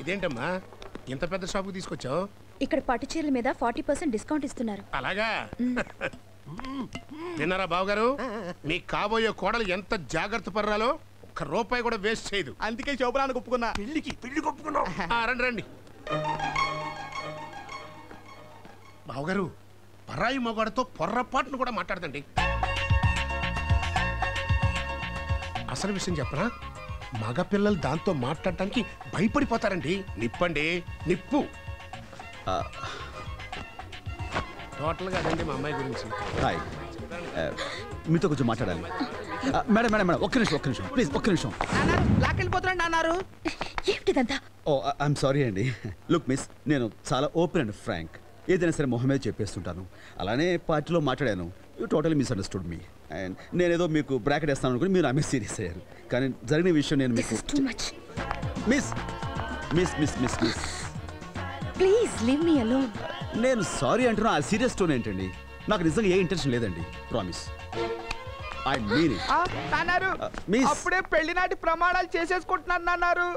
ఇదేంటమ్మా ఇంత పెద్ద షాపుకి తీసుకొచ్చావు? ఇక్కడ పట్టు చీరల మీద 40% డిస్కౌంట్ ఇస్తున్నారు. అలాగా? విన్నారా బావగారు, మీ కాబోయే కోడలు ఎంత జాగ్రత్త పర్రాలో ఒక్క రూపాయి కూడా వేస్ట్ చేయదు. అందుకే శోభనానికి ఒప్పుకున్నా. పెళ్లి ఒప్పుకున్నావు. రండి రండి. బావగారు, పరాయి మగాడితో పొర్రపాటును కూడా మాట్లాడదండి. అసలు విషయం చెప్పనా, మగపిల్లలు దాంతో మాట్లాడటానికి భయపడిపోతారండి. నిప్పండి, నిప్పు. టోటల్గా అదండి మా అమ్మాయి గురించి. హాయ్, మీతో కొంచెం మాట్లాడాలి. మేడం మేడం మేడం ఒక్క నిమిషం ప్లీజ్, ఒక్క నిమిషం. లాకెళ్ళిపోతున్నాండి అన్నారు. ఏమిటిదంతా? ఓ ఐఎమ్ సారీ అండి. లుక్ మిస్, నేను చాలా ఓపెన్ అండ్ ఫ్రాంక్. ఏదైనా సరే మొహం మీద చెప్పేస్తుంటాను. అలానే పార్టీలో మాట్లాడాను. You totally misunderstood me. And నేనేదో మీకు బ్రాకెట్ వేస్తాను అనుకుని మీరు ఆమె సీరియస్ అయ్యారు. కానీ జరిగిన విషయం నేను మీకు miss miss miss miss miss please leave me alone. నేను సారీ అంటున్నా. ఆ సీరియస్ టోన్ ఏంటండి? నాకు నిజంగా ఏ ఇంటెన్షన్ లేదండి. Promise, I mean it. అన్నారు మిస్, అప్పుడే పెళ్లి నాటి ప్రమాణాలు చేసేసుకుంటున్నాను అన్నారు.